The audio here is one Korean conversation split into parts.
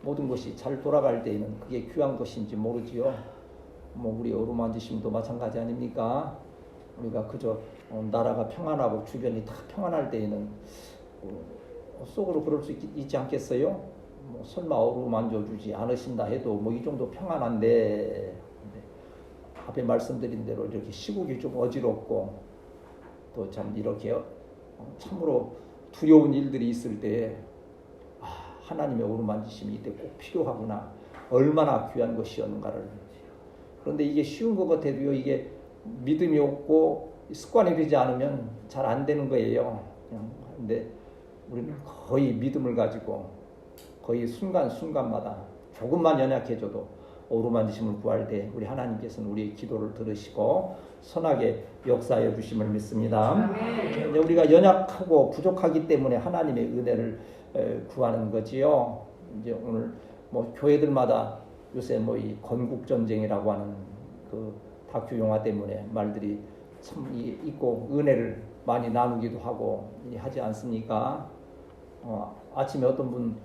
모든 것이 잘 돌아갈 때에는 그게 귀한 것인지 모르지요. 뭐 우리 어루만지심도 마찬가지 아닙니까? 우리가 그저 나라가 평안하고 주변이 다 평안할 때에는 속으로 그럴 수 있지 않겠어요? 뭐 설마 어루만져주지 않으신다 해도 뭐 이 정도 평안한데, 앞에 말씀드린 대로 이렇게 시국이 좀 어지럽고 또 참 이렇게 참으로 두려운 일들이 있을 때 하나님의 어루만지심이 이때 꼭 필요하구나, 얼마나 귀한 것이었는가를. 그런데 이게 쉬운 것 같아도요, 이게 믿음이 없고 습관이 되지 않으면 잘 안 되는 거예요. 근데 우리는 거의 믿음을 가지고 거의 순간순간마다 조금만 연약해져도 어루만지심을 구할 때 우리 하나님께서는 우리의 기도를 들으시고 선하게 역사해 주심을 믿습니다. 우리가 연약하고 부족하기 때문에 하나님의 은혜를 구하는 거지요. 이제 오늘 뭐 교회들마다 요새 뭐 이 건국 전쟁이라고 하는 그 다큐 영화 때문에 말들이 참 있고 은혜를 많이 나누기도 하고 하지 않습니까? 아침에 어떤 분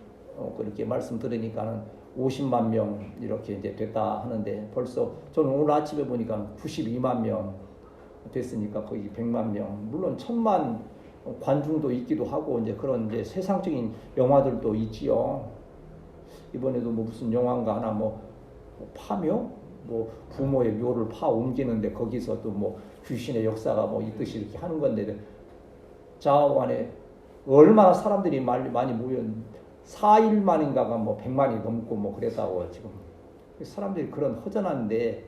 그렇게 말씀 들으니까는 50만 명 이렇게 이제 됐다 하는데, 벌써 저는 오늘 아침에 보니까 92만 명 됐으니까 거의 100만 명. 물론 1000만 관중도 있기도 하고 이제 그런 이제 세상적인 영화들도 있지요. 이번에도 뭐 무슨 영화인가 하나 뭐 파묘? 뭐 부모의 묘를 파 옮기는데 거기서 또 뭐 귀신의 역사가 뭐 있듯이 이렇게 하는 건데, 좌우간에 얼마나 사람들이 많이 모였는데 4일 만인가가 뭐 100만이 넘고 뭐 그랬다고. 지금 사람들이 그런 허전한데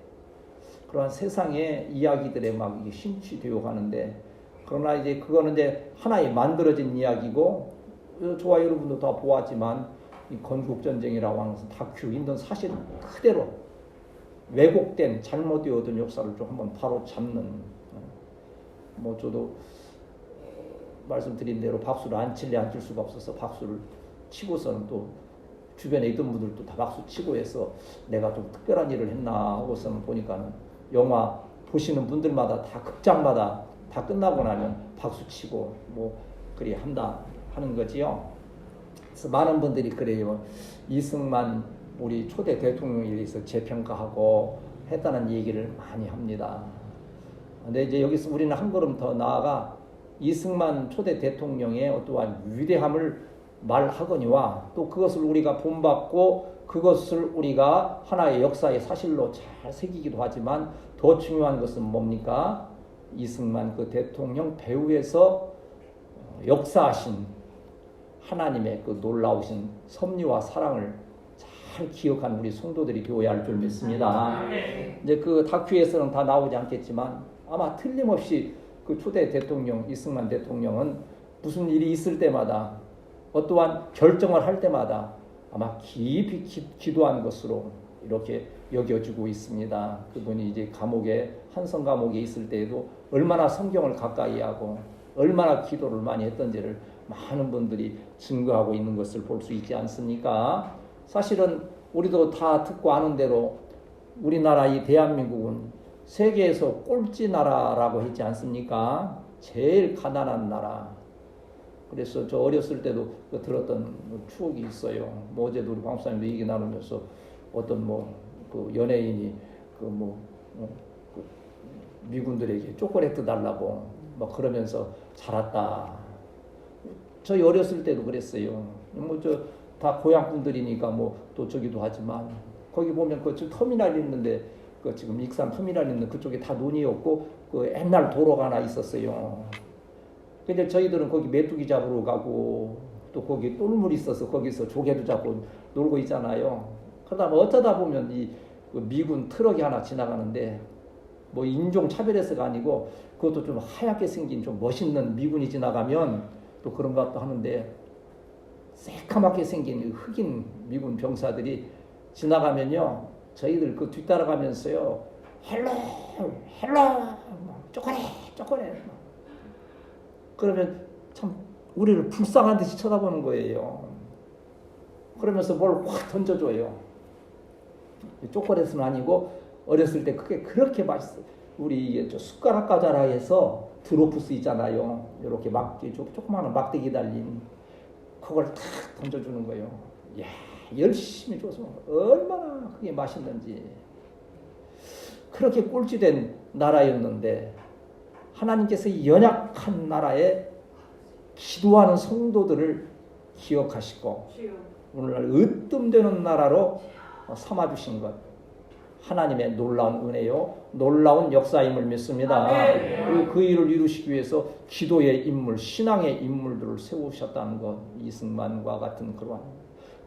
그러한 세상의 이야기들에 막 이게 심취되어 가는데, 그러나 이제 그거는 이제 하나의 만들어진 이야기고, 저와 여러분도 다 보았지만 이 건국전쟁이라고 하는 것은 다큐 있는 사실 그대로 왜곡된 잘못되어든 역사를 좀 한번 바로 잡는, 뭐 저도 말씀드린 대로 박수를 안 칠 수가 없어서 박수를 치고서는 또 주변에 있던 분들도 다 박수 치고 해서 내가 좀 특별한 일을 했나 하고서는 보니까는 영화 보시는 분들마다 다 극장마다 다 끝나고 나면 박수 치고 뭐 그리 한다 하는 거지요. 그래서 많은 분들이 그래요. 이승만 우리 초대 대통령에 대해서 재평가하고 했다는 얘기를 많이 합니다. 근데 이제 여기서 우리는 한 걸음 더 나아가 이승만 초대 대통령의 어떠한 위대함을 말하거니와 또 그것을 우리가 본받고 그것을 우리가 하나의 역사의 사실로 잘 새기기도 하지만, 더 중요한 것은 뭡니까? 이승만 그 대통령 배후에서 역사하신 하나님의 그 놀라우신 섭리와 사랑을 잘 기억하는 우리 성도들이 되어야 할 줄 믿습니다. 이제 그 다큐에서는 다 나오지 않겠지만 아마 틀림없이 그 초대 대통령 이승만 대통령은 무슨 일이 있을 때마다 어떠한 결정을 할 때마다 아마 깊이 기도한 것으로 이렇게 여겨지고 있습니다. 그분이 이제 감옥에 한성 감옥에 있을 때에도 얼마나 성경을 가까이 하고 얼마나 기도를 많이 했던지를 많은 분들이 증거하고 있는 것을 볼 수 있지 않습니까? 사실은 우리도 다 듣고 아는 대로 우리나라 이 대한민국은 세계에서 꼴찌 나라라고 했지 않습니까? 제일 가난한 나라. 그래서 저 어렸을 때도 들었던 추억이 있어요. 뭐 어제도 우리 방수사님도 얘기 나누면서 어떤 뭐 그 연예인이 그 미군들에게 초콜릿 달라고 막 그러면서 자랐다. 저희 어렸을 때도 그랬어요. 뭐 저 다 고향 분들이니까 뭐 또 저기도 하지만 거기 보면 그 터미널 있는데 그 지금 익산 터미널 있는 그쪽에 다 논이었고 그 옛날 도로가 하나 있었어요. 근데 저희들은 거기 메뚜기 잡으러 가고 또 거기 똘물 있어서 거기서 조개도 잡고 놀고 있잖아요. 그러다 어쩌다 보면 이 미군 트럭이 하나 지나가는데 뭐 인종 차별해서가 아니고 그것도 좀 하얗게 생긴 좀 멋있는 미군이 지나가면 또 그런 것도 하는데, 새카맣게 생긴 흑인 미군 병사들이 지나가면요 저희들 그 뒤따라가면서요 헬로 초콜릿 그러면 참 우리를 불쌍한 듯이 쳐다보는 거예요. 그러면서 뭘 확 던져줘요. 초콜릿은 아니고 어렸을 때 그게 그렇게 맛있어. 우리 숟가락 과자라 해서 드로프스 있잖아요. 이렇게 조그마한 막대기 달린 그걸 탁 던져주는 거예요. 야 열심히 줘서 얼마나 그게 맛있는지. 그렇게 꼴찌된 나라였는데 하나님께서 연약한 나라에 기도하는 성도들을 기억하시고 오늘날 으뜸되는 나라로 삼아주신 것, 하나님의 놀라운 은혜요, 놀라운 역사임을 믿습니다. 그리고 그 일을 이루시기 위해서 기도의 인물, 신앙의 인물들을 세우셨다는 것, 이승만과 같은 그러한.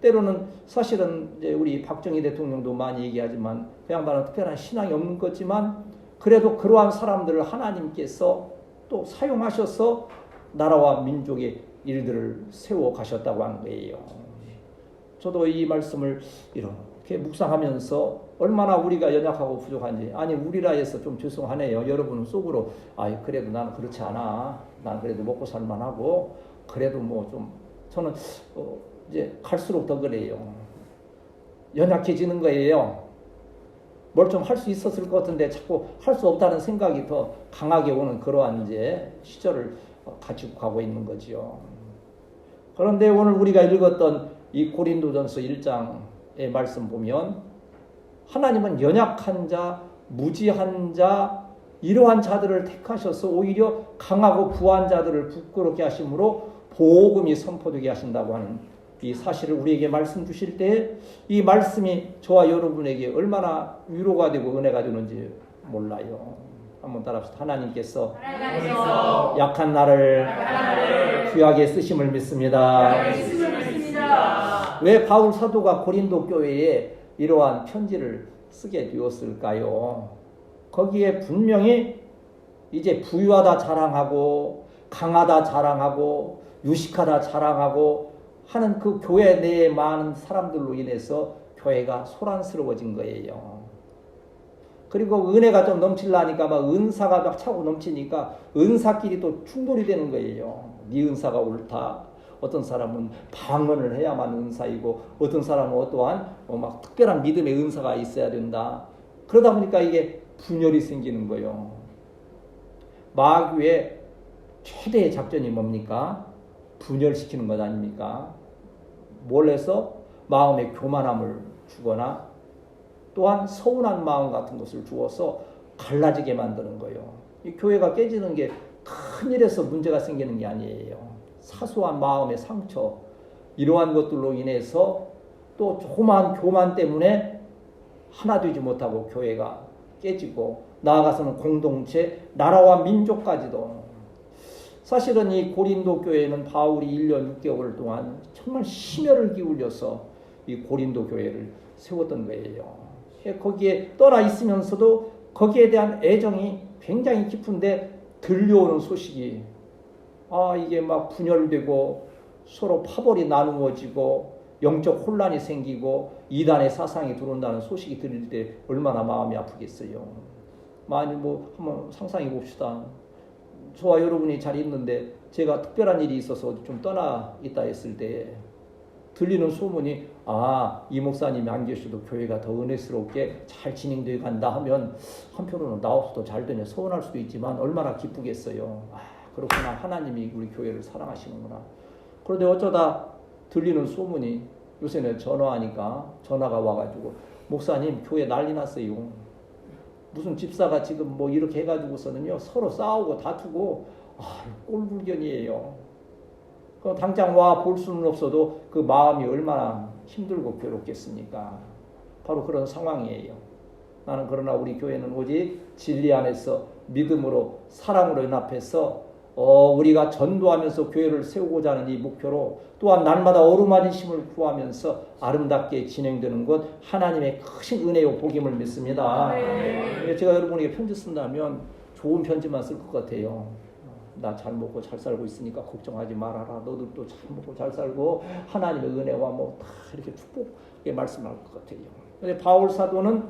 때로는 사실은 이제 우리 박정희 대통령도 많이 얘기하지만 그 양반은 특별한 신앙이 없는 거지만 그래도 그러한 사람들을 하나님께서 또 사용하셔서 나라와 민족의 일들을 세워 가셨다고 하는 거예요. 저도 이 말씀을 이렇게 묵상하면서 얼마나 우리가 연약하고 부족한지, 아니 우리라해서 좀 죄송하네요. 여러분 속으로 그래도 나는 그렇지 않아. 난 그래도 먹고 살만하고 그래도 뭐 좀 저는 이제 갈수록 더 그래요. 연약해지는 거예요. 뭘 좀 할 수 있었을 것 같은데 자꾸 할 수 없다는 생각이 더 강하게 오는 그러한 이제 시절을 가지고 가고 있는 거죠. 그런데 오늘 우리가 읽었던 이 고린도전서 1장의 말씀 보면 하나님은 연약한 자, 무지한 자, 이러한 자들을 택하셔서 오히려 강하고 부한 자들을 부끄럽게 하심으로 복음이 선포되게 하신다고 하는 이 사실을 우리에게 말씀 주실 때 이 말씀이 저와 여러분에게 얼마나 위로가 되고 은혜가 되는지 몰라요. 한번 따라합시다. 하나님께서 약한 나를 귀하게 쓰심을 믿습니다. 왜 바울 사도가 고린도 교회에 이러한 편지를 쓰게 되었을까요? 거기에 분명히 이제 부유하다 자랑하고 강하다 자랑하고 유식하다 자랑하고 하는 그 교회 내에 많은 사람들로 인해서 교회가 소란스러워진 거예요. 그리고 은혜가 좀 넘치려니까 막 은사가 막 차고 넘치니까 은사끼리 또 충돌이 되는 거예요. 네 은사가 옳다. 어떤 사람은 방언을 해야만 은사이고 어떤 사람은 어떠한 막 특별한 믿음의 은사가 있어야 된다. 그러다 보니까 이게 분열이 생기는 거예요. 마귀의 최대의 작전이 뭡니까? 분열시키는 것 아닙니까? 뭘 해서? 마음의 교만함을 주거나 또한 서운한 마음 같은 것을 주어서 갈라지게 만드는 거예요. 이 교회가 깨지는 게 큰일에서 문제가 생기는 게 아니에요. 사소한 마음의 상처, 이러한 것들로 인해서 또 조그마한 교만 때문에 하나 되지 못하고 교회가 깨지고 나아가서는 공동체, 나라와 민족까지도. 사실은 이 고린도 교회는 바울이 1년 6개월 동안 정말 심혈을 기울여서 이 고린도 교회를 세웠던 거예요. 거기에 떠나 있으면서도 거기에 대한 애정이 굉장히 깊은데 들려오는 소식이 이게 막 분열되고 서로 파벌이 나누어지고 영적 혼란이 생기고 이단의 사상이 들어온다는 소식이 들릴 때 얼마나 마음이 아프겠어요. 많이 한번 상상해 봅시다. 저와 여러분이 잘 있는데 제가 특별한 일이 있어서 어디 좀 떠나 있다 했을 때 들리는 소문이 이 목사님이 안 계셔도 교회가 더 은혜스럽게 잘 진행되어 간다 하면 한편으로는 나 없어도 잘 되냐 서운할 수도 있지만 얼마나 기쁘겠어요. 그렇구나. 하나님이 우리 교회를 사랑하시는구나. 그런데 어쩌다 들리는 소문이 요새는 전화하니까 전화가 와가지고 목사님 교회 난리 났어요. 무슨 집사가 지금 이렇게 해가지고서는요 서로 싸우고 다투고 꼴불견이에요. 그럼 당장 와 볼 수는 없어도 그 마음이 얼마나 힘들고 괴롭겠습니까? 바로 그런 상황이에요. 나는 그러나 우리 교회는 오직 진리 안에서 믿음으로 사랑으로 연합해서 우리가 전도하면서 교회를 세우고자 하는 이 목표로 또한 날마다 어루만지심을 구하면서 아름답게 진행되는 것 하나님의 크신 은혜요 복임을 믿습니다. 제가 여러분에게 편지 쓴다면 좋은 편지만 쓸 것 같아요. 나 잘 먹고 잘 살고 있으니까 걱정하지 말아라. 너들도 잘 먹고 잘 살고 하나님의 은혜와 다 이렇게 축복의 말씀을 할 것 같아요. 근데 바울 사도는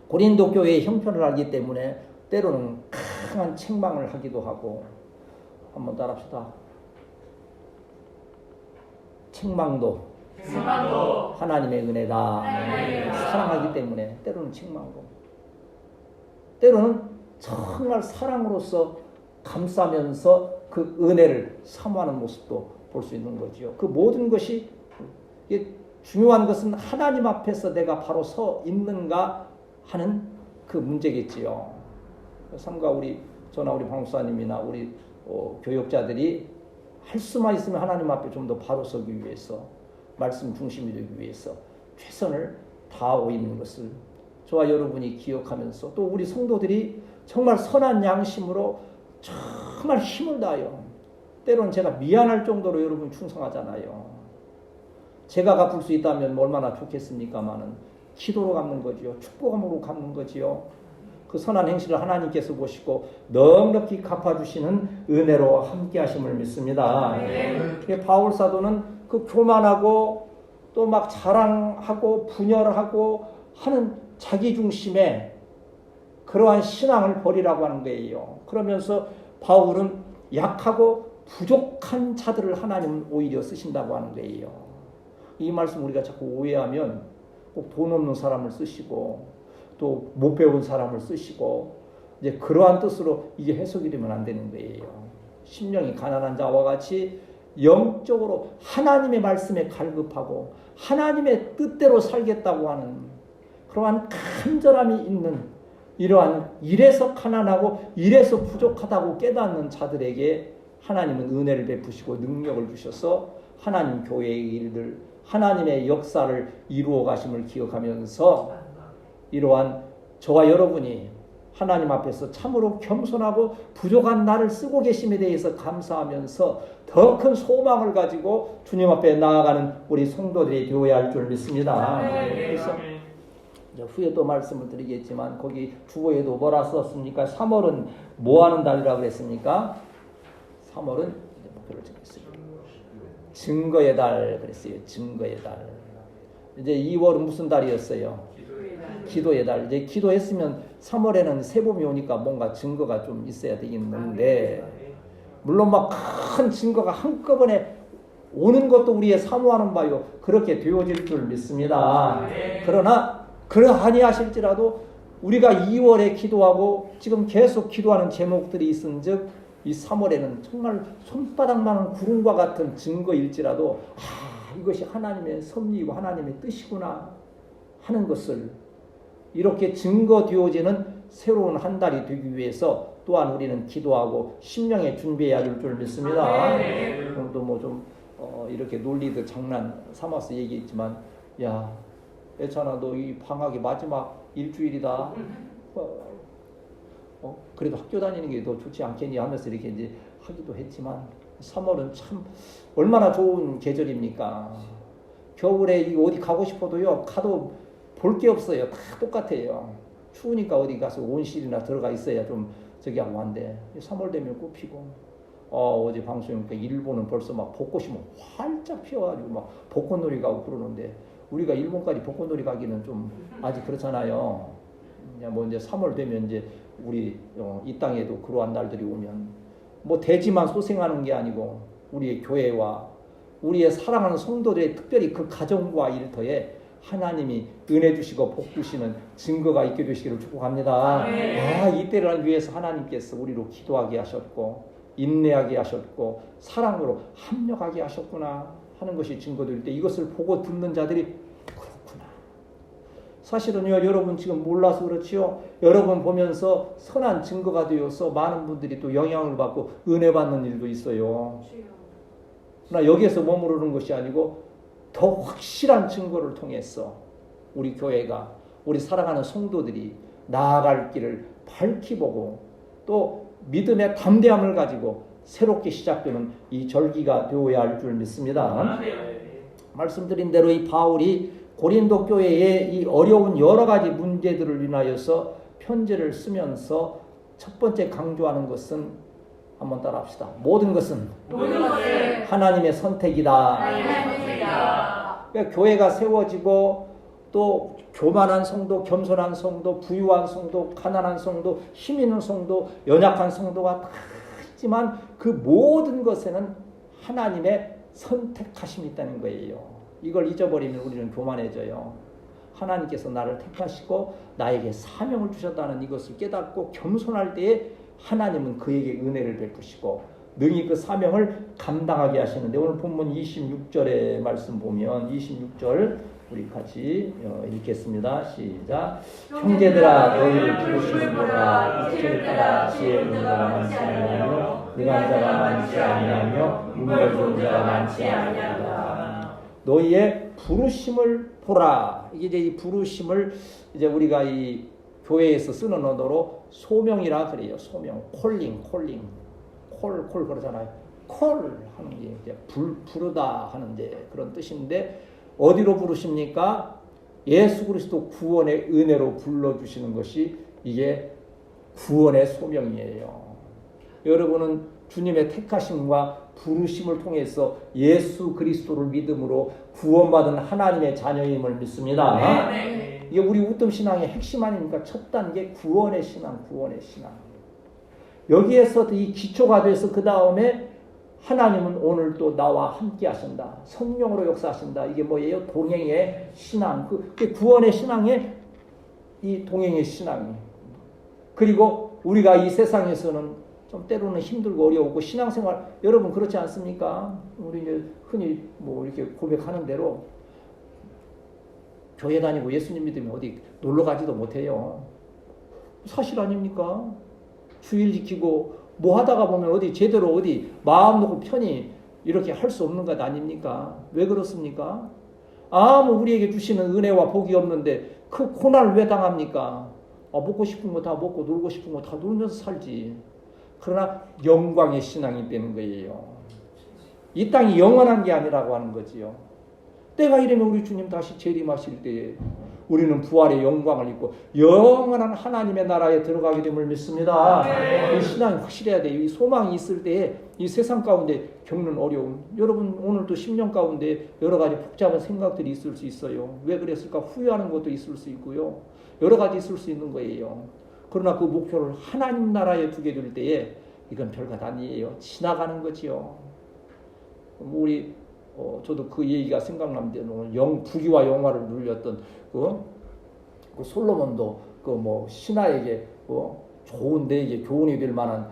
고린도 교회의 형편을 알기 때문에 때로는 강한 책망을 하기도 하고 한번 따라합시다. 책망도 하나님의 은혜다. 사랑하기 때문에 때로는 책망도 때로는 정말 사랑으로서 감싸면서 그 은혜를 사모하는 모습도 볼 수 있는 거죠. 그 모든 것이 중요한 것은 하나님 앞에서 내가 바로 서 있는가 하는 그 문제겠지요. 삼가 저나 우리 방수사님이나 우리 교역자들이 할 수만 있으면 하나님 앞에 좀 더 바로 서기 위해서, 말씀 중심이 되기 위해서 최선을 다하고 있는 것을 저와 여러분이 기억하면서, 또 우리 성도들이 정말 선한 양심으로 정말 힘을 다하여, 때로는 제가 미안할 정도로 여러분 충성하잖아요. 제가 갚을 수 있다면 얼마나 좋겠습니까마는 기도로 갚는 거지요. 축복함으로 갚는 거지요. 그 선한 행실을 하나님께서 보시고 넉넉히 갚아주시는 은혜로 함께 하심을 믿습니다. 바울 사도는 그 교만하고 또 막 자랑하고 분열하고 하는 자기 중심의 그러한 신앙을 버리라고 하는 거예요. 그러면서 바울은 약하고 부족한 자들을 하나님은 오히려 쓰신다고 하는 거예요. 이 말씀 우리가 자꾸 오해하면 꼭 돈 없는 사람을 쓰시고 또 못 배운 사람을 쓰시고 이제 그러한 뜻으로 이게 해석이 되면 안 되는 거예요. 심령이 가난한 자와 같이 영적으로 하나님의 말씀에 갈급하고 하나님의 뜻대로 살겠다고 하는 그러한 간절함이 있는, 이러한 이래서 가난하고 이래서 부족하다고 깨닫는 자들에게 하나님은 은혜를 베푸시고 능력을 주셔서 하나님 교회의 일들, 하나님의 역사를 이루어 가심을 기억하면서 이러한 저와 여러분이 하나님 앞에서 참으로 겸손하고 부족한 나를 쓰고 계심에 대해서 감사하면서 더 큰 소망을 가지고 주님 앞에 나아가는 우리 성도들이 되어야 할 줄 믿습니다. 그래서 후에 또 말씀을 드리겠지만 거기 주보에도 뭐라 썼습니까? 3월은 뭐 하는 달이라고 그랬습니까? 3월은 목표를 정했어요. 증거의 달 그랬어요. 증거의 달. 이제 2월은 무슨 달이었어요? 기도의 달. 이제 기도했으면 3월에는 세봄이 오니까 뭔가 증거가 좀 있어야 되겠는데, 물론 막 큰 증거가 한꺼번에 오는 것도 우리의 사모하는 바요. 그렇게 되어질 줄 믿습니다. 그러나 그러하니 하실지라도 우리가 2월에 기도하고 지금 계속 기도하는 제목들이 있은즉 이 3월에는 정말 손바닥만한 구름과 같은 증거일지라도 이것이 하나님의 섭리이고 하나님의 뜻이구나 하는 것을 이렇게 증거되어지는 새로운 한 달이 되기 위해서 또한 우리는 기도하고 심령에 준비해야 될 줄 믿습니다. 오늘도 뭐 좀 이렇게 놀리듯 장난 삼아서 얘기했지만, 야 애찬아 너 이 방학이 마지막 일주일이다. 그래도 학교 다니는 게 더 좋지 않겠니 하면서 이렇게 이제 하기도 했지만 3월은 참 얼마나 좋은 계절입니까? 겨울에 이 어디 가고 싶어도요 가도 볼 게 없어요. 다 똑같아요. 추우니까 어디 가서 온실이나 들어가 있어야 좀 저기 하고 한데 3월 되면 꽃 피고 어제 방송이니까 일본은 벌써 막 벚꽃이 막 활짝 피어가지고 막 벚꽃놀이 가고 그러는데 우리가 일본까지 벚꽃놀이 가기는 좀 아직 그렇잖아요. 뭐 이제 3월 되면 이제 우리 이 땅에도 그러한 날들이 오면 뭐 대지만 소생하는 게 아니고 우리의 교회와 우리의 사랑하는 성도들의 특별히 그 가정과 일터에 하나님이 은혜 주시고 복 주시는 증거가 있게 되시기를 축복합니다. 이때를 위해서 하나님께서 우리로 기도하게 하셨고 인내하게 하셨고 사랑으로 합력하게 하셨구나 하는 것이 증거될 때 이것을 보고 듣는 자들이 그렇구나. 사실은요 여러분 지금 몰라서 그렇지요. 여러분 보면서 선한 증거가 되어서 많은 분들이 또 영향을 받고 은혜 받는 일도 있어요. 그러나 여기에서 머무르는 것이 아니고 더 확실한 증거를 통해서 우리 교회가 우리 사랑하는 성도들이 나아갈 길을 밝히 보고 또 믿음의 담대함을 가지고 새롭게 시작되는 이 절기가 되어야 할 줄 믿습니다. 말씀드린 대로 이 바울이 고린도 교회의 이 어려운 여러 가지 문제들을 인하여서 편지를 쓰면서 첫 번째 강조하는 것은 한번 따라합시다. 모든 것은 하나님의 선택이다. 그러니까 교회가 세워지고 또 교만한 성도, 겸손한 성도, 부유한 성도, 가난한 성도, 힘 있는 성도, 연약한 성도가 다 있지만 그 모든 것에는 하나님의 선택하심이 있다는 거예요. 이걸 잊어버리면 우리는 교만해져요. 하나님께서 나를 택하시고 나에게 사명을 주셨다는 이것을 깨닫고 겸손할 때에 하나님은 그에게 은혜를 베푸시고 능히 그 사명을 감당하게 하시는데, 오늘 본문 26절의 말씀 보면 26절 우리 같이 읽겠습니다. 시작. 형제들아 너희를 부르시는 자가 육체를 따라 지혜 있는 자가 많지 아니하며 능한 자가 많지 아니하며 눈을 좋은 자가 많지 아니하다. 너희의 부르심을 보라. 이게 이제 이 부르심을 이제 우리가 이 교회에서 쓰는 언어로 소명이라 그래요. 소명, 콜링, 콜 그러잖아요. 콜 하는 게 이제 부르다 하는데 그런 뜻인데, 어디로 부르십니까? 예수 그리스도 구원의 은혜로 불러주시는 것이 이게 구원의 소명이에요. 여러분은 주님의 택하심과 부르심을 통해서 예수 그리스도를 믿음으로 구원받은 하나님의 자녀임을 믿습니다. 이게 우리 웃음 신앙의 핵심 아닙니까? 첫 단계 구원의 신앙, 구원의 신앙. 여기에서 이 기초가 돼서 그 다음에 하나님은 오늘 또 나와 함께 하신다. 성령으로 역사하신다. 이게 뭐예요? 동행의 신앙. 그 구원의 신앙에 이 동행의 신앙이. 그리고 우리가 이 세상에서는 좀 때로는 힘들고 어려우고 신앙생활, 여러분 그렇지 않습니까? 우리 이제 흔히 뭐 이렇게 고백하는 대로 교회 다니고 예수님 믿으면 어디 놀러 가지도 못해요. 사실 아닙니까? 주일 지키고 뭐 하다가 보면 어디 제대로 어디 마음 놓고 편히 이렇게 할 수 없는 것 아닙니까? 왜 그렇습니까? 아무 우리에게 주시는 은혜와 복이 없는데 그 고난을 왜 당합니까? 먹고 싶은 거 다 먹고 놀고 싶은 거 다 놀면서 살지. 그러나 영광의 신앙이 되는 거예요. 이 땅이 영원한 게 아니라고 하는 거지요. 때가 이르면 우리 주님 다시 재림하실 때에 우리는 부활의 영광을 입고 영원한 하나님의 나라에 들어가게 됨을 믿습니다. 이 신앙이 확실해야 돼요. 이 소망이 있을 때에 이 세상 가운데 겪는 어려움, 여러분 오늘도 10년 가운데 여러 가지 복잡한 생각들이 있을 수 있어요. 왜 그랬을까? 후회하는 것도 있을 수 있고요. 여러 가지 있을 수 있는 거예요. 그러나 그 목표를 하나님 나라에 두게 될 때에 이건 별것 아니에요. 지나가는 거지요. 우리 저도 그 얘기가 생각납니다. 부귀와 영화를 누렸던 그 솔로몬도 그 뭐 신하에게 좋은 내에게 교훈이 될 만한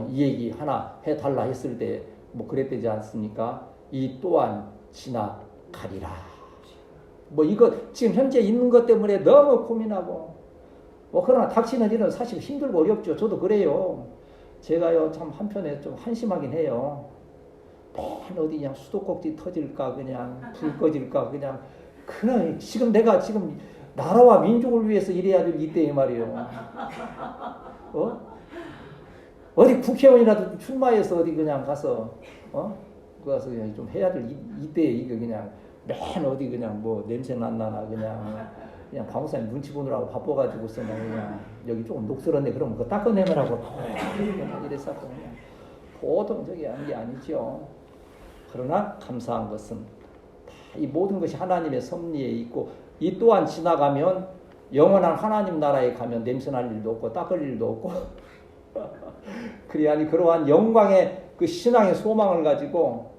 이 얘기 하나 해달라 했을 때 뭐 그랬대지 않습니까? 이 또한 지나가리라. 뭐 이거 지금 현재 있는 것 때문에 너무 고민하고 그러나 닥치는 일은 사실 힘들고 어렵죠. 저도 그래요. 제가요 참 한편에 좀 한심하긴 해요. 어디 그냥 수도꼭지 터질까 그냥 불 꺼질까 그냥 지금 내가 지금 나라와 민족을 위해서 일해야 될 이때에 말이에요. 어디 국회의원이라도 출마해서 어디 그냥 가서 가서 그냥 좀 해야 될 이때에 이거 그냥 맨 어디 그냥 뭐 냄새 안 나나 그냥 강사님 눈치 보느라고 바빠가지고서 그냥 여기 조금 녹슬었네 그러면 그거 닦아내느라고 이랬었고 그냥 보통 저기 하는 게 아니죠. 그러나 감사한 것은 이 모든 것이 하나님의 섭리에 있고 이 또한 지나가면 영원한 하나님 나라에 가면 냄새날 일도 없고 닦을 일도 없고 그래야니 그러한 영광의 그 신앙의 소망을 가지고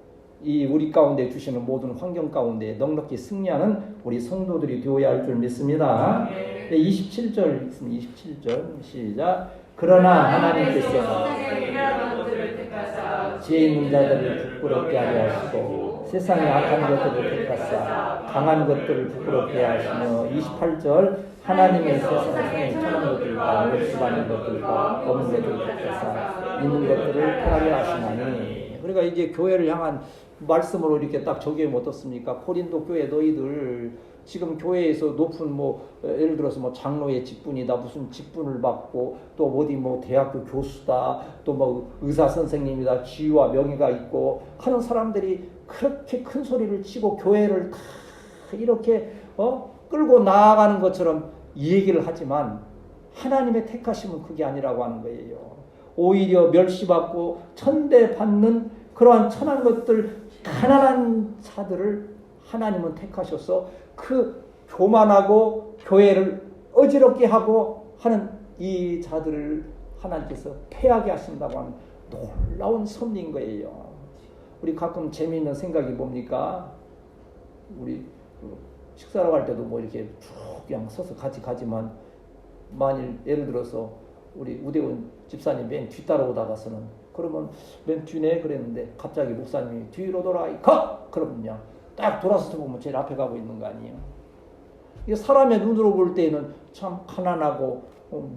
이 우리 가운데 주시는 모든 환경 가운데 넉넉히 승리하는 우리 성도들이 되어야 할 줄 믿습니다. 27절 있습니다. 27절 시작. 그러나 하나님께서 지혜 있는 자들을 부끄럽게 하려 하시고 세상의 악한 것들을 택하사 강한 것들을 부끄럽게 하시며 28절 하나님의 세상에 천한 것들과 멸시받는 것들과 없는 것들을 택하사 있는 것들을 택하려 하시나니. 그러니까 이제 교회를 향한 말씀으로 이렇게 딱 적용이 어떻습니까? 고린도 교회 너희들 지금 교회에서 높은 예를 들어서 장로의 직분이다 무슨 직분을 받고 또 어디 대학교 교수다 또 의사 선생님이다 지위와 명예가 있고 하는 사람들이 그렇게 큰 소리를 치고 교회를 다 이렇게 끌고 나아가는 것처럼 이 얘기를 하지만 하나님의 택하심은 그게 아니라고 하는 거예요. 오히려 멸시받고 천대받는 그러한 천한 것들 가난한 자들을 하나님은 택하셔서 그 교만하고 교회를 어지럽게 하고 하는 이 자들을 하나님께서 패하게 하신다고 하는 놀라운 섭리인 거예요. 우리 가끔 재미있는 생각이 뭡니까? 우리 식사로 갈 때도 이렇게 쭉 그냥 서서 같이 가지만 만일 예를 들어서 우리 우대훈 집사님 맨 뒤따라오다가서는 그러면 맨 뒤네 그랬는데 갑자기 목사님이 뒤로 돌아 가! 그러면요 딱 돌아서 보면 제일 앞에 가고 있는 거 아니에요. 이게 사람의 눈으로 볼 때는 참 가난하고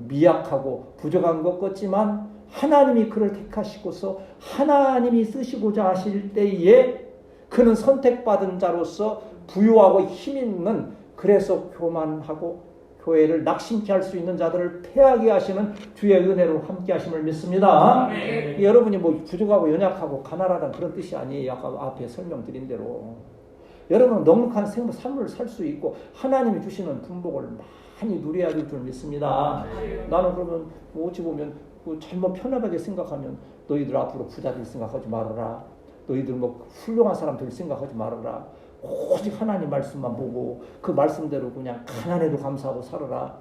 미약하고 부족한 것 같지만 하나님이 그를 택하시고서 하나님이 쓰시고자 하실 때에 그는 선택받은 자로서 부유하고 힘있는, 그래서 교만하고 교회를 낙심케 할 수 있는 자들을 패하게 하시는 주의 은혜로 함께 하심을 믿습니다. 여러분이 뭐 부족하고 연약하고 가난하다는 그런 뜻이 아니에요. 아까 앞에 설명드린 대로 여러분은 넉넉한 삶을 살 수 있고 하나님이 주시는 분복을 많이 누려야 될 줄 믿습니다. 나는 그러면 어찌 보면 잘못 편협하게 생각하면 너희들 앞으로 부자 될 생각하지 말아라. 너희들 뭐 훌륭한 사람 될 생각하지 말아라. 오직 하나님 말씀만 보고 그 말씀대로 그냥 가난해도 감사하고 살아라.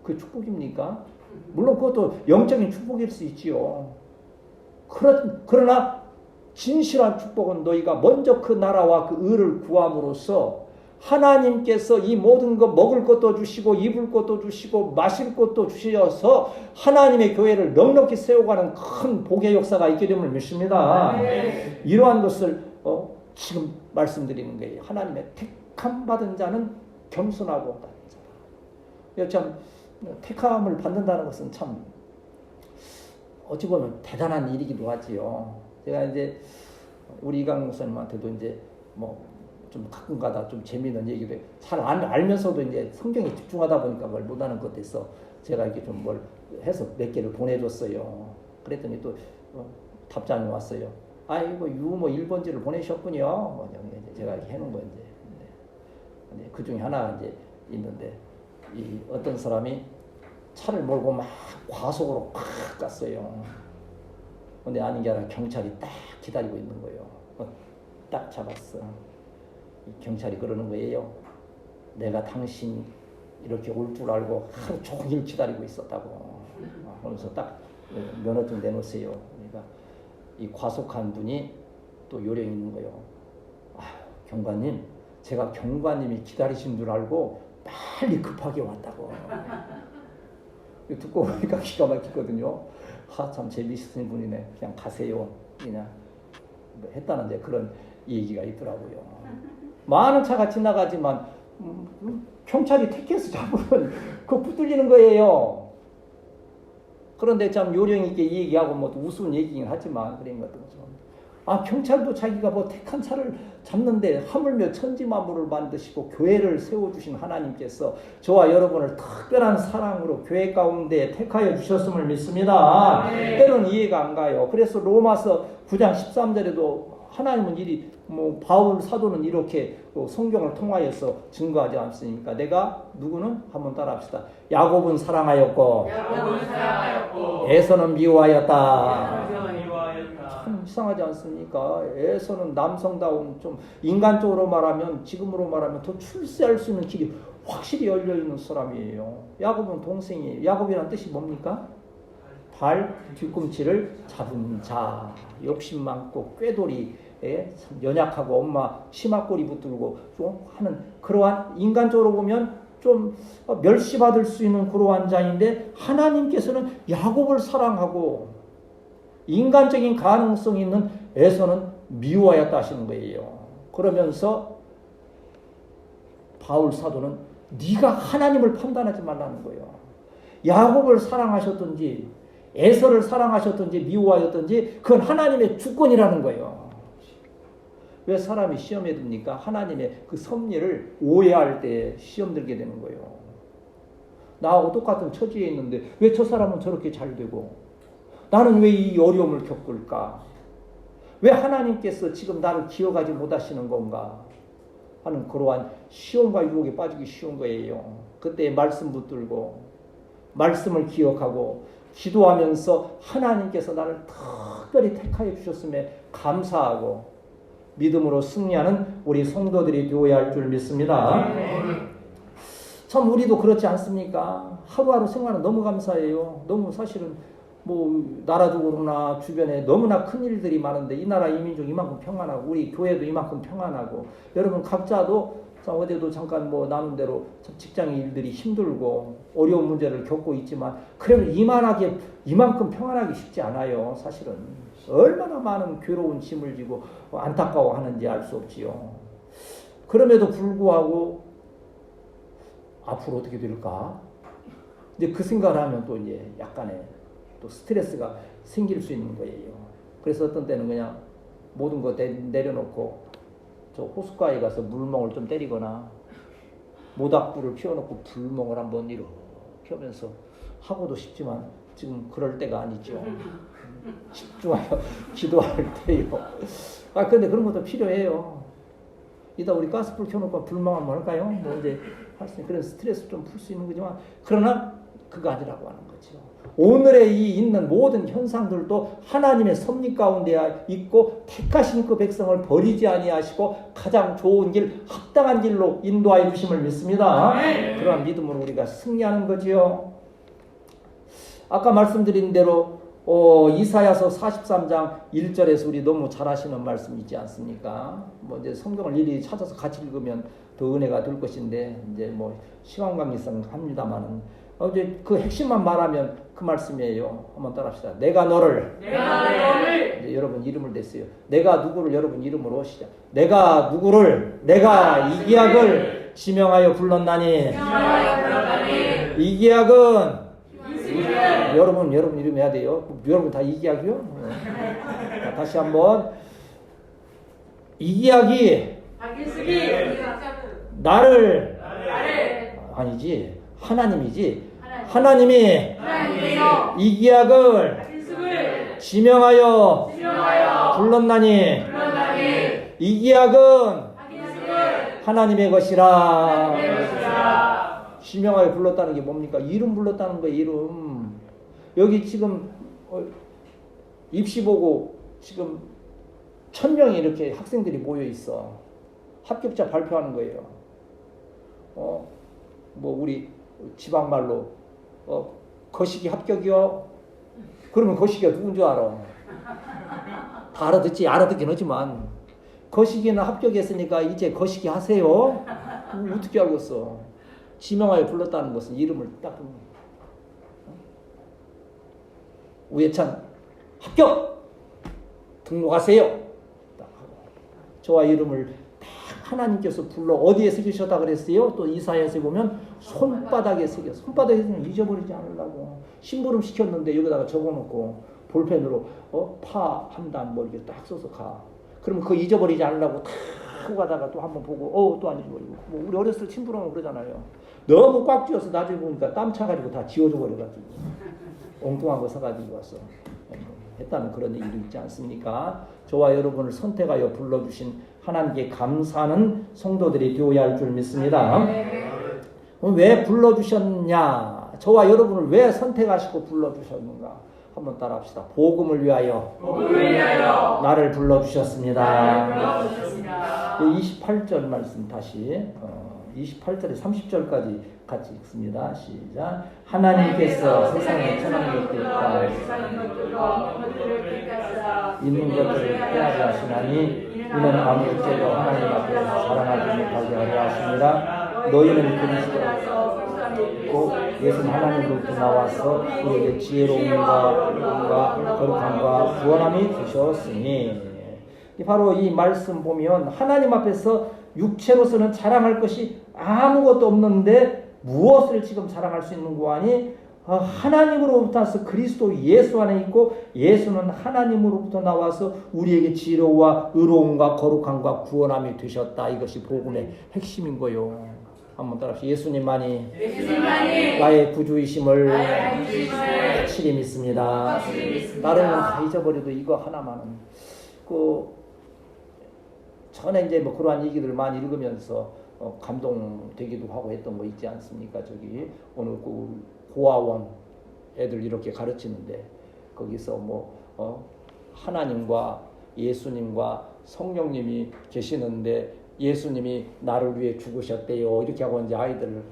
그게 축복입니까? 물론 그것도 영적인 축복일 수 있지요. 그러나 진실한 축복은 너희가 먼저 그 나라와 그 의를 구함으로써 하나님께서 이 모든 것 먹을 것도 주시고 입을 것도 주시고 마실 것도 주셔서 하나님의 교회를 넉넉히 세워가는 큰 복의 역사가 있게 됨을 믿습니다. 이러한 것을 지금 말씀드리는 거예요. 하나님의 택함 받은 자는 겸손하고 받은 자라. 참 택함을 받는다는 것은 참 어찌 보면 대단한 일이기도 하지요. 제가 이제 우리 이강 목사님한테도 이제 뭐 좀 가끔가다 좀 재미있는 얘기도 잘 알면서도 이제 성경에 집중하다 보니까 뭘 못하는 것 같아서 제가 이렇게 좀 뭘 해서 몇 개를 보내줬어요. 그랬더니 또 답장이 왔어요. 아이고 유모 1번지를 보내셨군요. 뭐 제가 이렇게 해놓은 거예요. 근데 그 중에 하나 이제 있는데 이 어떤 사람이 차를 몰고 막 과속으로 팍 갔어요. 근데 아닌 게 아니라 경찰이 딱 기다리고 있는 거예요. 딱 잡았어. 경찰이 그러는 거예요. 내가 당신 이렇게 올 줄 알고 하루 종일 기다리고 있었다고. 그러면서 딱 면허증 내놓으세요. 그러니까 이 과속한 분이 또 요령이 있는 거예요. 경관님, 제가 경관님이 기다리신 줄 알고 빨리 급하게 왔다고. 듣고 보니까 기가 막히거든요. 참 재미있으신 분이네. 그냥 가세요. 그냥 했다는 이제 그런 얘기가 있더라고요. 많은 차가 지나가지만 경찰이 택해서 잡으면 그거 붙들리는 거예요. 그런데 참 요령 있게 얘기하고 뭐 우스운 얘기긴 하지만 그런 것도 좀. 경찰도 자기가 뭐 택한 차를 잡는데 하물며 천지만물을 만드시고 교회를 세워주신 하나님께서 저와 여러분을 특별한 사랑으로 교회 가운데 택하여 주셨음을 믿습니다. 때로는 이해가 안 가요. 그래서 로마서 9장 13절에도 하나님은 뭐 바울 사도는 이렇게 성경을 통하여서 증거하지 않습니까? 내가 누구는 한번 따라합시다. 야곱은 사랑하였고 에서는 미워하였다. 참 이상하지 않습니까? 에서는 남성다운 좀 인간적으로 말하면 지금으로 말하면 더 출세할 수 있는 길이 확실히 열려 있는 사람이에요. 야곱은 동생이에요. 야곱이란 뜻이 뭡니까? 발 뒤꿈치를 잡은 자, 욕심 많고 꾀돌이 연약하고 엄마 치마꼬리 붙들고 좀 하는 그러한 인간적으로 보면 좀 멸시받을 수 있는 그러한 자인데 하나님께서는 야곱을 사랑하고 인간적인 가능성이 있는 에서는 미워하였다 하시는 거예요. 그러면서 바울 사도는 네가 하나님을 판단하지 말라는 거예요. 야곱을 사랑하셨든지 에서를 사랑하셨든지 미워하였든지 그건 하나님의 주권이라는 거예요. 왜 사람이 시험에 듭니까? 하나님의 그 섭리를 오해할 때 시험 들게 되는 거예요. 나하고 똑같은 처지에 있는데 왜 저 사람은 저렇게 잘 되고 나는 왜 이 어려움을 겪을까? 왜 하나님께서 지금 나를 기억하지 못하시는 건가? 하는 그러한 시험과 유혹에 빠지기 쉬운 거예요. 그때 말씀 붙들고 말씀을 기억하고 기도하면서 하나님께서 나를 특별히 택하여 주셨음에 감사하고 믿음으로 승리하는 우리 성도들이 되어야 할 줄 믿습니다. 참 우리도 그렇지 않습니까? 하루하루 생활은 너무 감사해요. 너무 사실은 뭐 나라적으로나 주변에 너무나 큰 일들이 많은데 이 나라 이 민족 이만큼 평안하고 우리 교회도 이만큼 평안하고 여러분 각자도 어제도 잠깐 뭐 나눈 대로 직장의 일들이 힘들고 어려운 문제를 겪고 있지만 그러면 이만큼 평안하기 쉽지 않아요. 사실은 얼마나 많은 괴로운 짐을 지고 안타까워하는지 알 수 없지요. 그럼에도 불구하고 앞으로 어떻게 될까? 이제 그 생각을 하면 또 이제 약간의 또 스트레스가 생길 수 있는 거예요. 그래서 어떤 때는 그냥 모든 거 내려놓고 저 호숫가에 가서 물멍을 좀 때리거나 모닥불을 피워놓고 불멍을 한번 이렇게 하면서 하고도 싶지만 지금 그럴 때가 아니죠. 집중하여 기도할 때요. 근데 그런 것도 필요해요. 이따 우리 가스불 켜놓고 불멍 한번 할까요? 뭐 이제 할 수 있는 그런 스트레스 좀 풀 수 있는 거지만 그러나 그거 아니라고 하는 거죠. 오늘의 이 있는 모든 현상들도 하나님의 섭리 가운데 있고 택하신 그 백성을 버리지 아니하시고 가장 좋은 길, 합당한 길로 인도하여 주심을 믿습니다. 그러한 믿음으로 우리가 승리하는 거지요. 아까 말씀드린 대로 이사야서 43장 1절에서 우리 너무 잘 아시는 말씀 있지 않습니까? 뭐 이제 성경을 일일이 찾아서 같이 읽으면 더 은혜가 될 것인데 이제 뭐 시간 관계상 합니다만은 이제 그 핵심만 말하면 그 말씀이에요. 한번 따라합시다. 내가 너를 이제 여러분 이름을 댔어요. 내가 누구를 여러분 이름으로 시작. 내가 누구를 내가 이기약을 지명하여 불렀나니 이기약은 여러분 이름 해야 돼요. 여러분 다 이기약이요? 자, 다시 한번 이기약이 나를 아니지 하나님이지 하나님이 이기약을 지명하여 불렀나니 이기약은 하나님의 것이라. 지명하여 불렀다는 게 뭡니까? 이름 불렀다는 거예요. 이름. 여기 지금 입시 보고 지금 1000명이 이렇게 학생들이 모여 있어. 합격자 발표하는 거예요. 뭐 우리 지방말로 거시기 합격이요. 그러면 거시기가 누군 줄 알아? 다 알아듣긴 하지만 거시기는 합격했으니까 이제 거시기 하세요. 어떻게 알겠어? 지명하여 불렀다는 것은 이름을 딱 우예찬 합격 등록하세요. 딱 하고 저와 이름을 딱 하나님께서 불러 어디에 새기셨다 그랬어요? 또 이사야서에 보면 손바닥에 새겨. 손바닥에 새기면 잊어버리지 않으려고 심부름 시켰는데 여기다가 적어놓고 볼펜으로 파 한 단 뭐 이렇게 딱 써서 가. 그러면 그거 잊어버리지 않으려고 탁 하고 가다가 또 한번 보고 또 안 잊어버리고. 뭐 우리 어렸을 때 심부름은 그러잖아요. 너무 꽉 쥐어서 나중에 보니까 땀 차가지고 다 지워져 버려가지고 엉뚱한 거 사가지고 와서 했다는 그런 일도 있지 않습니까? 저와 여러분을 선택하여 불러주신 하나님께 감사하는 성도들이 되어야 할 줄 믿습니다. 왜 불러주셨냐? 저와 여러분을 왜 선택하시고 불러주셨는가? 한번 따라합시다. 복음을 위하여 나를 불러주셨습니다. 28절 말씀 다시 28절에 30절까지 같이 읽습니다. 시작. 하나님께서 세상에 천한 것들과 있는 것들을 빼앗아 하시나니 이는 아무 죄도 하나님 앞에서 자랑하지 못하게 하려 하십니다. 너희는 그리스도로 있고 예수는 하나님으로부터 나와서 우리에게 지혜로움과 거룩함과 구원함이 되셨으니. 바로 이 말씀 보면 하나님 앞에서 육체로서는 자랑할 것이 아무것도 없는데 무엇을 지금 자랑할 수 있는 거 아니? 하나님으로부터 나서 그리스도 예수 안에 있고 예수는 하나님으로부터 나와서 우리에게 지혜와 의로움과 거룩함과 구원함이 되셨다. 이것이 복음의 핵심인 거요. 한번 따라합시다. 예수님만이 나의 구주이심을 확실히 믿습니다. 다른 건 다 잊어버려도 이거 하나만은 전에 이제 뭐 그러한 얘기들 많이 읽으면서 감동되기도 하고 했던 거 있지 않습니까? 저기 오늘 그 고아원 애들 이렇게 가르치는데 거기서 하나님과 예수님과 성령님이 계시는데 예수님이 나를 위해 죽으셨대요. 이렇게 하고 이제 아이들을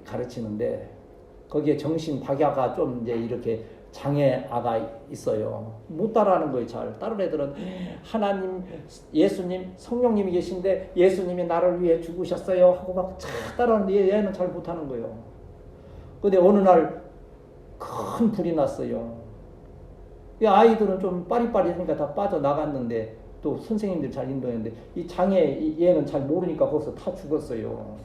가르치는데 거기에 정신 박야가 좀 이제 이렇게 장애아가 있어요. 못 따라하는 거예요. 잘. 다른 애들은 하나님, 예수님, 성령님이 계신데 예수님이 나를 위해 죽으셨어요 하고 막 잘 따라하는데 얘는 잘 못하는 거예요. 근데 어느 날 큰 불이 났어요. 이 아이들은 좀 빠리빠리하니까 다 빠져나갔는데 또 선생님들이 잘 인도했는데 이 장애 얘는 잘 모르니까 거기서 다 죽었어요.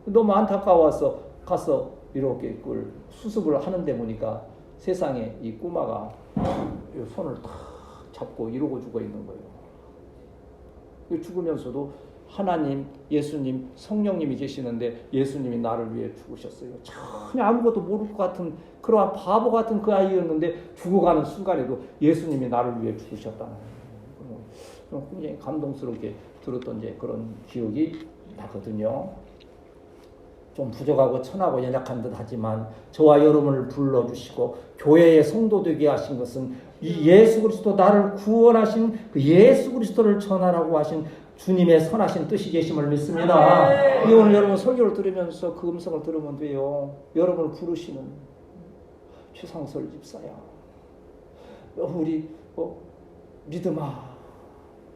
너무 안타까워서 가서 이렇게 그걸 수습을 하는데 보니까 세상에 이 꼬마가 손을 탁 잡고 이러고 죽어 있는 거예요. 죽으면서도 하나님, 예수님, 성령님이 계시는데 예수님이 나를 위해 죽으셨어요. 전혀 아무것도 모를 것 같은 그러한 바보 같은 그 아이였는데 죽어가는 순간에도 예수님이 나를 위해 죽으셨다는 거예요. 굉장히 감동스럽게 들었던 이제 그런 기억이 나거든요. 좀 부족하고 천하고 연약한 듯 하지만 저와 여러분을 불러주시고 교회의 성도 되게 하신 것은 이 예수 그리스도 나를 구원하신 그 예수 그리스도를 전하라고 하신 주님의 선하신 뜻이 계심을 믿습니다. 이 오늘 여러분 설교를 들으면서 그 음성을 들으면 돼요. 여러분을 부르시는 최상설 집사야. 우리 믿음아.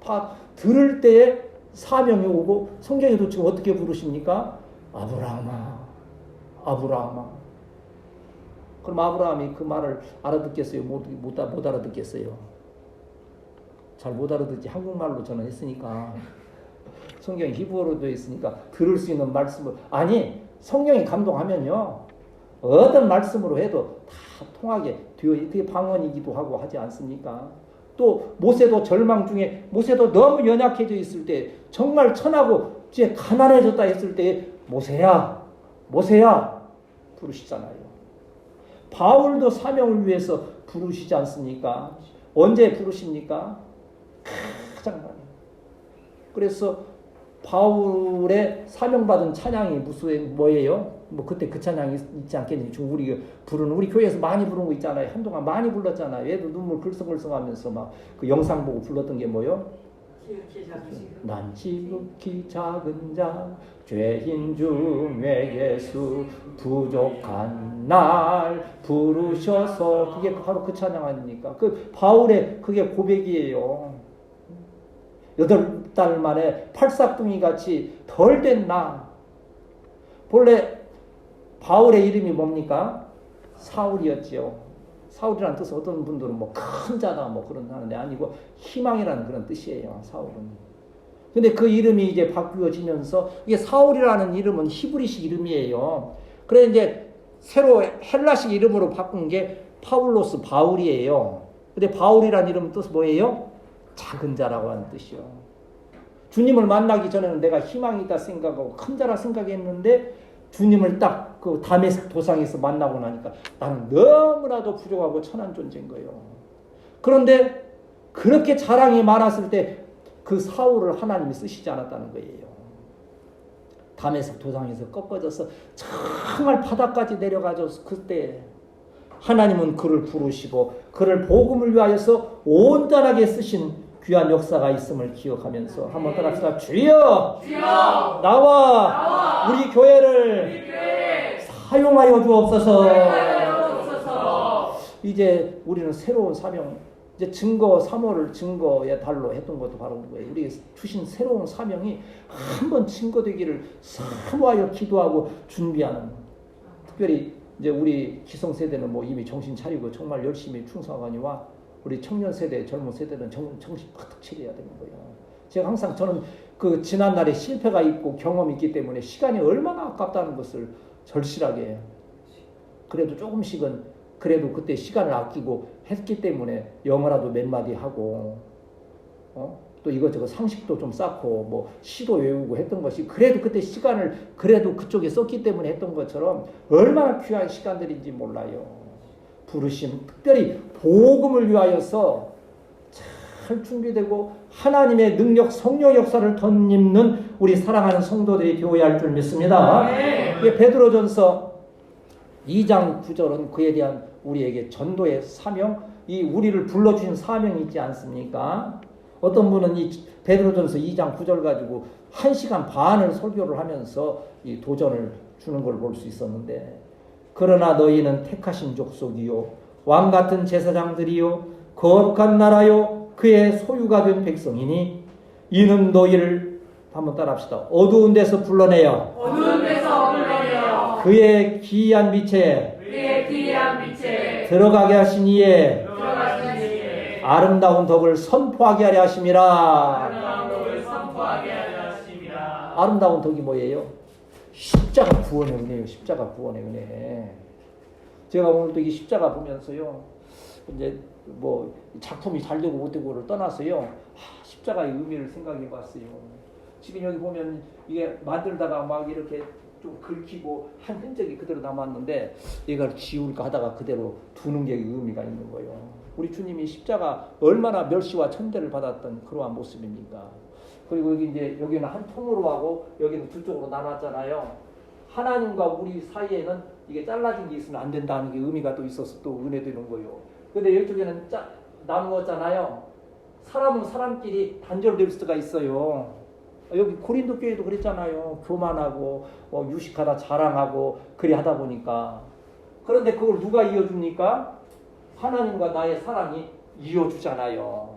다 들을 때에 사명이 오고 성경에도 지금 어떻게 부르십니까? 아브라함아, 아브라함아. 그럼 아브라함이 그 말을 알아듣겠어요? 못 알아듣겠어요? 잘 못 알아듣지. 한국말로 저는 했으니까. 성경이 히브리어로 되어 있으니까 들을 수 있는 말씀을. 아니, 성령이 감동하면요. 어떤 말씀으로 해도 다 통하게 되어 그게 방언이기도 하고 하지 않습니까? 또 모세도 절망 중에 모세도 너무 연약해져 있을 때 정말 천하고 이제 가난해졌다 했을 때 모세야, 모세야 부르시잖아요. 바울도 사명을 위해서 부르시지 않습니까? 언제 부르십니까? 가장 많이. 그래서 바울의 사명받은 찬양이 뭐예요? 뭐 그때 그 찬양이 있지 않겠니? 우리 부르는 우리 교회에서 많이 부른 거 있잖아요. 한동안 많이 불렀잖아요. 얘도 눈물 글썽글썽하면서 막 그 영상 보고 불렀던 게 뭐요? 난 지극히 작은 자 죄인 중에 예수 부족한 날 부르셔서 그게 바로 그 찬양 아닙니까? 그 바울의 그게 고백이에요. 8달 만에 팔싹둥이 같이 덜 된 나. 본래 바울의 이름이 뭡니까? 사울이었지요. 사울이라는 뜻은 어떤 분들은 뭐 큰 자다 뭐 그런 하는데 아니고 희망이라는 그런 뜻이에요. 사울은. 근데 그 이름이 이제 바뀌어지면서 이게 사울이라는 이름은 히브리식 이름이에요. 그래 이제 새로 헬라식 이름으로 바꾼 게 파울로스 바울이에요. 근데 바울이라는 이름은 뜻이 뭐예요? 작은 자라고 하는 뜻이요. 주님을 만나기 전에는 내가 희망이 있다 생각하고 큰 자라 생각했는데 주님을 딱 그 다메섹 도상에서 만나고 나니까 나는 너무나도 부족하고 천한 존재인 거예요. 그런데 그렇게 자랑이 많았을 때 그 사울을 하나님이 쓰시지 않았다는 거예요. 다메섹 도상에서 꺾어져서 정말 바닥까지 내려가서 그때 하나님은 그를 부르시고 그를 복음을 위하여서 온전하게 쓰신 귀한 역사가 있음을 기억하면서 한번 따라합시다. 주여, 주여 나와 우리 교회를 사용하여 주옵소서. 이제 우리는 새로운 사명, 이제 증거 3월을 증거의 달로 했던 것도 바로 그거예요. 우리 주신 새로운 사명이 한번 증거되기를 사모하여 기도하고 준비하는. 특별히 이제 우리 기성세대는 뭐 이미 정신 차리고 정말 열심히 충성하거니와 우리 청년 세대, 젊은 세대는 정신 바짝 차려야 되는 거예요. 제가 항상 저는 그 지난날에 실패가 있고 경험이 있기 때문에 시간이 얼마나 아깝다는 것을 절실하게 그래도 조금씩은 그래도 그때 시간을 아끼고 했기 때문에 영어라도 몇 마디 하고 또 이것저것 상식도 좀 쌓고 뭐 시도 외우고 했던 것이 그래도 그때 시간을 그래도 그쪽에 썼기 때문에 했던 것처럼 얼마나 귀한 시간들인지 몰라요. 부르심 특별히 복음을 위하여서 잘 준비되고 하나님의 능력 성령 역사를 덧입는 우리 사랑하는 성도들이 되어야 할 줄 믿습니다. 베드로전서 2장 9절은 그에 대한 우리에게 전도의 사명, 이 우리를 불러주신 사명이 있지 않습니까? 어떤 분은 이 베드로전서 2장 9절 가지고 1시간 반을 설교를 하면서 이 도전을 주는 걸 볼 수 있었는데 그러나 너희는 택하신 족속이요 왕같은 제사장들이요 거룩한 나라요 그의 소유가 된 백성이니 이는 너희를 한번 따라합시다. 어두운 데서 불러내어 그의 기이한 빛에 들어가게 하신 이에 아름다운 덕을 선포하게 하려 하심이라. 아름다운 덕이 뭐예요? 십자가 구원의 은혜예요. 십자가 구원의 은혜. 제가 오늘도 이 십자가 보면서요, 이제 뭐 작품이 잘 되고 못 되고를 떠나서요, 십자가의 의미를 생각해 봤어요. 지금 여기 보면 이게 만들다가 막 이렇게 좀 긁히고 한 흔적이 그대로 남았는데 이걸 지울까 하다가 그대로 두는 게 의미가 있는 거예요. 우리 주님이 십자가 얼마나 멸시와 천대를 받았던 그러한 모습입니까? 그리고 여기 이제 여기는 한 통으로 하고 여기는 두 쪽으로 나눴잖아요. 하나님과 우리 사이에는 이게 잘라진 게 있으면 안 된다는 게 의미가 또 있어서 또 은혜되는 거예요. 근데 이쪽에는 나누었잖아요. 사람은 사람끼리 단절될 수가 있어요. 여기 고린도 교회도 그랬잖아요. 교만하고 유식하다 자랑하고 그리 하다 보니까. 그런데 그걸 누가 이어줍니까? 하나님과 나의 사랑이 이어주잖아요.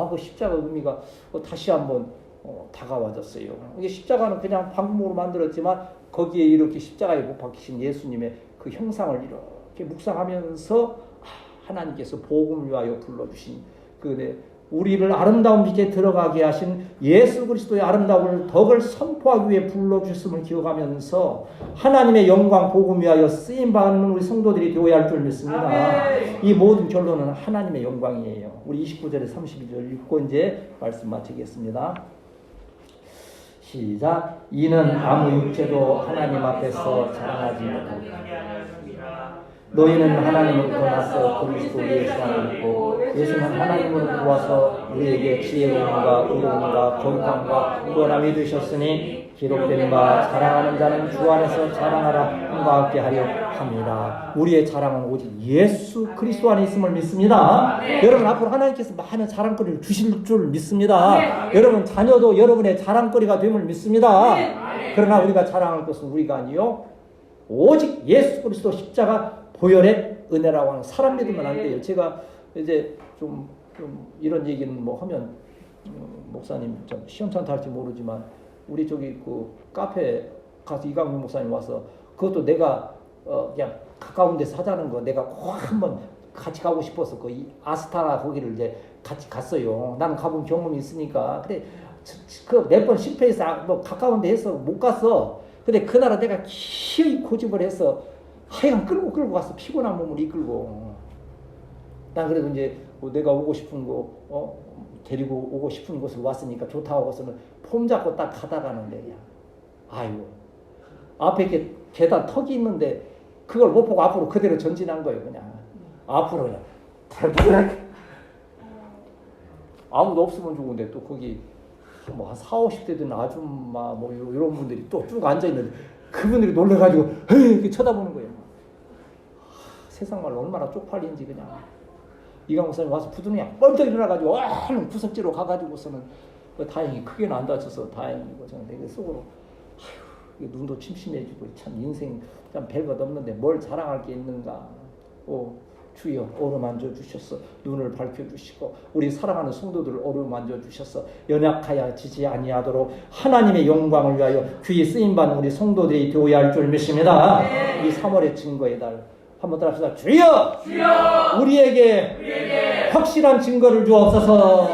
그 십자가 의미가 다시 한번 다가와졌어요. 이게 십자가는 그냥 방금으로 만들었지만 거기에 이렇게 십자가에 못 박히신 예수님의 그 형상을 이렇게 묵상하면서 하나님께서 복음을 위하여 불러주신 우리를 아름다운 빛에 들어가게 하신 예수 그리스도의 아름다운 덕을 선포하기 위해 불러주셨음을 기억하면서 하나님의 영광 복음 위하여 쓰임받는 우리 성도들이 되어야 할 줄 믿습니다. 아멘. 이 모든 결론은 하나님의 영광이에요. 우리 29절에 32절 읽고 이제 말씀 마치겠습니다. 시작. 이는 아무 육체도 하나님 앞에서 자랑하지 못하고 너희는 하나님을 떠나서 그리스도 예수 안에 있고 예수는 하나님으로 들어와서 우리에게 지혜로움과 의로움과 거룩함과 구원함이 되셨으니 기록된 바 자랑하는 자는 주 안에서 자랑하라 함과 함께 하려 합니다. 우리의 자랑은 오직 예수 그리스도 안에 있음을 믿습니다. 여러분 앞으로 하나님께서 많은 자랑거리를 주실 줄 믿습니다. 여러분 자녀도 여러분의 자랑거리가 됨을 믿습니다. 그러나 우리가 자랑할 것은 우리가 아니요 오직 예수 그리스도 십자가 보혈의 은혜라고 하는 사람 믿으면 안 돼요. 제가 이제 좀 이런 얘기는 뭐 하면 목사님 좀 시험찮다 할지 모르지만 우리 저기 그 카페 가서 이강민 목사님 와서 그것도 내가 그냥 가까운 데서 하자는 거 내가 꼭 한번 같이 가고 싶어서 그 아스타나 거기를 이제 같이 갔어요. 나는 가본 경험이 있으니까. 근데 그 몇 번 실패해서 뭐 가까운 데 해서 못 갔어. 근데 그날은 내가 기어이 고집을 해서 하여간 끌고 가서 피곤한 몸을 이끌고 난 그래도 이제 내가 오고 싶은 거 데리고 오고 싶은 곳을 왔으니까 좋다고 하고서는 폼 잡고 딱 가다가는데 아이고 앞에 이렇게 계단 턱이 있는데 그걸 못 보고 앞으로 그대로 전진한 거예요. 그냥 앞으로 그냥 대부분 아무도 없으면 좋은데 또 거기 뭐 한 40, 50대 된 아줌마 뭐 이런 분들이 또 쭉 앉아있는데 그분들이 놀래가지고 이렇게 쳐다보는 거예요. 세상 말로 얼마나 쪽팔린지 그냥. 이강 목사님 와서 부두르냐 뻘떡 일어나가지고 얼른 구석지로 가가지고서는 다행히 크게는 안 다쳐서 다행이고 저는 되게 속으로 눈도 침침해지고 참 인생 참 별것 없는데 뭘 자랑할 게 있는가. 주여 어루만져 주셔서 눈을 밝혀주시고 우리 사랑하는 성도들을 어루만져 주셔서 연약하여 지지 아니하도록 하나님의 영광을 위하여 귀히 쓰임받는 우리 성도들이 되어야 할 줄 믿습니다. 이 3월의 증거의 달 한번 따라합시다. 주여 우리에게 확실한 증거를 주옵소서.